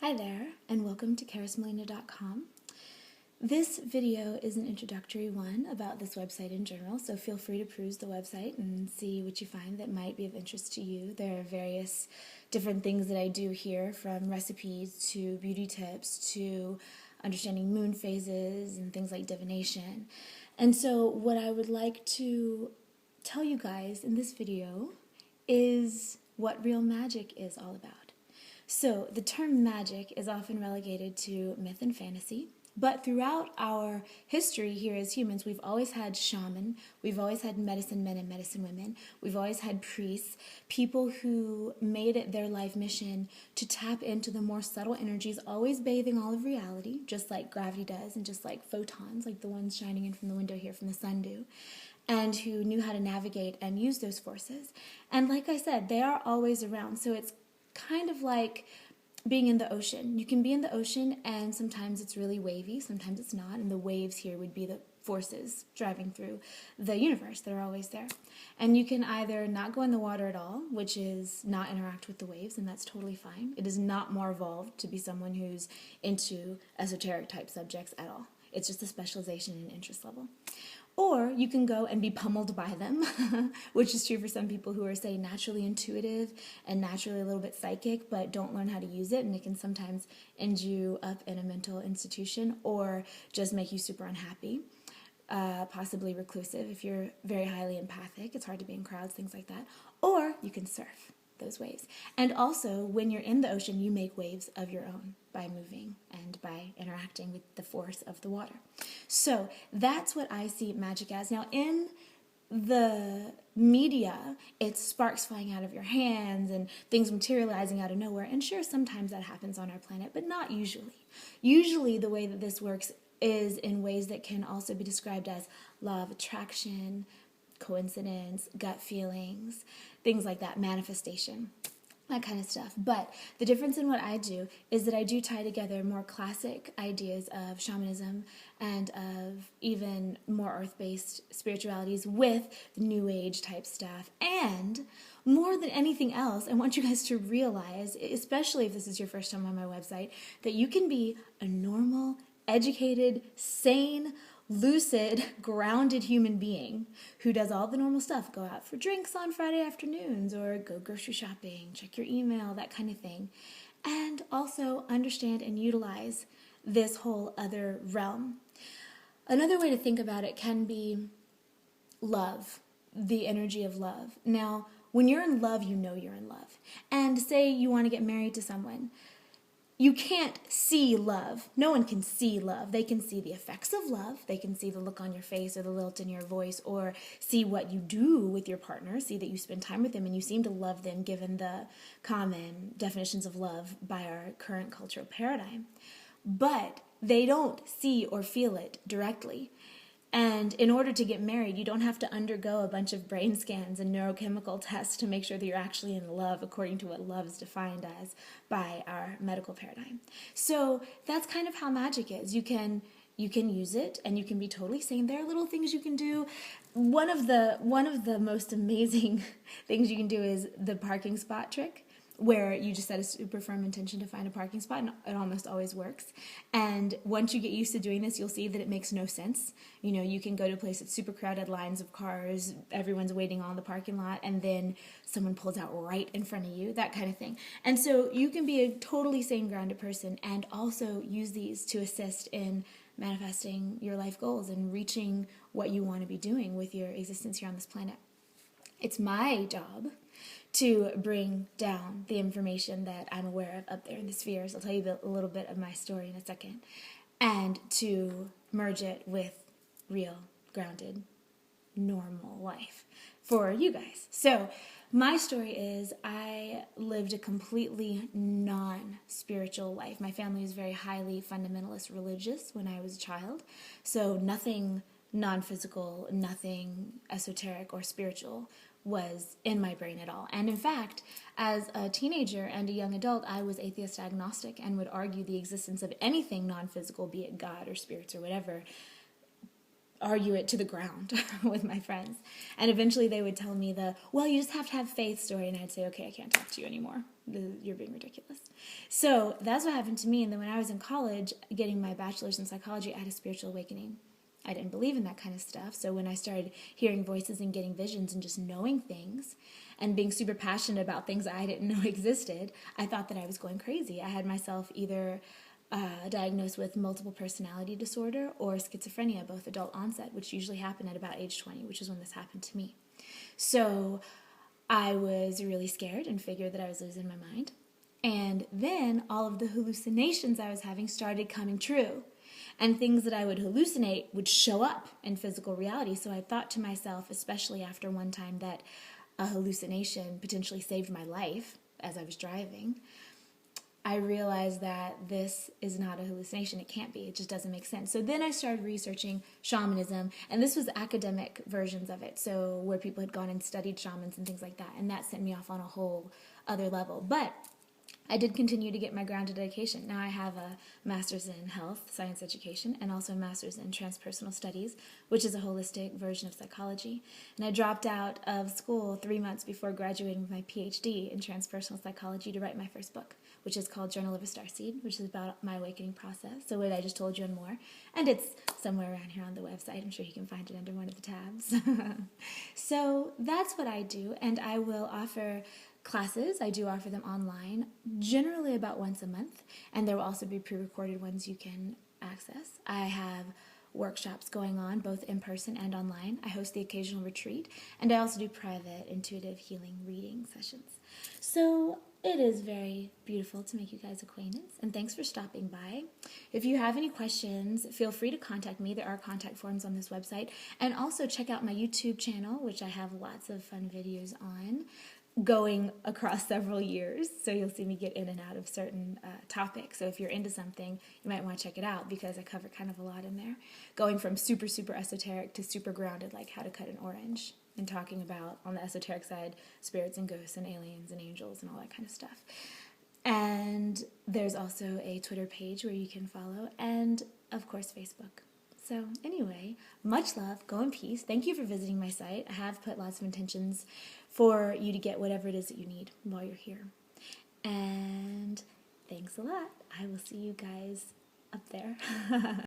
Hi there, and welcome to charismelina.com. This video is an introductory one about this website in general, so feel free to peruse the website and see what you find that might be of interest to you. There are various different things that I do here, from recipes to beauty tips to understanding moon phases and things like divination. And so what I would like to tell you guys in this video is what real magic is all about. So the term magic is often relegated to myth and fantasy, but throughout our history here as humans, we've always had shaman, we've always had medicine men and medicine women, we've always had priests, people who made it their life mission to tap into the more subtle energies, always bathing all of reality, just like gravity does, and just like photons, like the ones shining in from the window here from the sun do, and who knew how to navigate and use those forces. And like I said, they are always around, so it's kind of like being in the ocean. You can be in the ocean and sometimes it's really wavy, sometimes it's not, and the waves here would be the forces driving through the universe. They're always there. And you can either not go in the water at all, which is not interact with the waves, and that's totally fine. It is not more evolved to be someone who's into esoteric type subjects at all. It's just a specialization and interest level. Or you can go and be pummeled by them, which is true for some people who are, say, naturally intuitive and naturally a little bit psychic, but don't learn how to use it, and it can sometimes end you up in a mental institution or just make you super unhappy, possibly reclusive if you're very highly empathic. It's hard to be in crowds, things like that. Or you can surf those waves. And also, when you're in the ocean, you make waves of your own by moving and by interacting with the force of the water. So that's what I see magic as. Now, in the media, it's sparks flying out of your hands and things materializing out of nowhere. And sure, sometimes that happens on our planet, but not usually. Usually the way that this works is in ways that can also be described as law of attraction, coincidence, gut feelings, things like that, manifestation, that kind of stuff. But the difference in what I do is that I do tie together more classic ideas of shamanism and of even more earth-based spiritualities with the new age type stuff. And more than anything else, I want you guys to realize, especially if this is your first time on my website, that you can be a normal, educated, sane, lucid, grounded human being who does all the normal stuff. Go out for drinks on Friday afternoons or go grocery shopping, check your email, that kind of thing. And also understand and utilize this whole other realm. Another way to think about it can be love, the energy of love. Now, when you're in love, you know you're in love. And say you want to get married to someone. You can't see love. No one can see love. They can see the effects of love. They can see the look on your face or the lilt in your voice, or see what you do with your partner, see that you spend time with them and you seem to love them given the common definitions of love by our current cultural paradigm. But they don't see or feel it directly. And in order to get married, you don't have to undergo a bunch of brain scans and neurochemical tests to make sure that you're actually in love according to what love is defined as by our medical paradigm. So that's kind of how magic is. You can use it and you can be totally sane. There are little things you can do. One of the most amazing things you can do is the parking spot trick, where you just set a super firm intention to find a parking spot, and it almost always works. And once you get used to doing this, you'll see that it makes no sense. You know, you can go to a place that's super crowded, lines of cars, everyone's waiting on the parking lot, and then someone pulls out right in front of you, that kind of thing. And so you can be a totally sane, grounded person and also use these to assist in manifesting your life goals and reaching what you want to be doing with your existence here on this planet. It's my job to bring down the information that I'm aware of up there in the spheres. I'll tell you a little bit of my story in a second. And to merge it with real, grounded, normal life for you guys. So my story is I lived a completely non-spiritual life. My family was very highly fundamentalist religious when I was a child. So nothing non-physical, nothing esoteric or spiritual was in my brain at all. And in fact, as a teenager and a young adult, I was atheist agnostic and would argue the existence of anything non-physical, be it God or spirits or whatever, argue it to the ground with my friends. And eventually they would tell me well, you just have to have faith story. And I'd say, okay, I can't talk to you anymore. You're being ridiculous. So that's what happened to me. And then when I was in college getting my bachelor's in psychology, I had a spiritual awakening. I didn't believe in that kind of stuff. So when I started hearing voices and getting visions and just knowing things and being super passionate about things I didn't know existed, I thought that I was going crazy. I had myself either diagnosed with multiple personality disorder or schizophrenia, both adult onset, which usually happened at about age 20, which is when this happened to me. So I was really scared and figured that I was losing my mind. And then all of the hallucinations I was having started coming true. And things that I would hallucinate would show up in physical reality. So I thought to myself, especially after one time, that a hallucination potentially saved my life as I was driving. I realized that this is not a hallucination. It can't be. It just doesn't make sense. So then I started researching shamanism, and this was academic versions of it, so where people had gone and studied shamans and things like that, and that sent me off on a whole other level. But I did continue to get my grounded education. Now I have a master's in health science education and also a master's in transpersonal studies, which is a holistic version of psychology. And I dropped out of school 3 months before graduating with my PhD in transpersonal psychology to write my first book, which is called Journal of a Starseed, which is about my awakening process. So what I just told you and more. And it's somewhere around here on the website. I'm sure you can find it under one of the tabs. So that's what I do, and I will offer classes. I do offer them online, generally about once a month, and there will also be pre-recorded ones you can access. I have workshops going on, both in person and online. I host the occasional retreat, and I also do private intuitive healing reading sessions. So it is very beautiful to make you guys acquaintance, and thanks for stopping by. If you have any questions, feel free to contact me. There are contact forms on this website, and also check out my YouTube channel, which I have lots of fun videos on, going across several years, so you'll see me get in and out of certain topics. So if you're into something, you might want to check it out, because I cover kind of a lot in there, going from super, super esoteric to super grounded, like how to cut an orange, and talking about, on the esoteric side, spirits and ghosts and aliens and angels and all that kind of stuff. And there's also a Twitter page where you can follow, and of course Facebook. So anyway, much love, go in peace. Thank you for visiting my site. I have put lots of intentions for you to get whatever it is that you need while you're here. And thanks a lot. I will see you guys up there.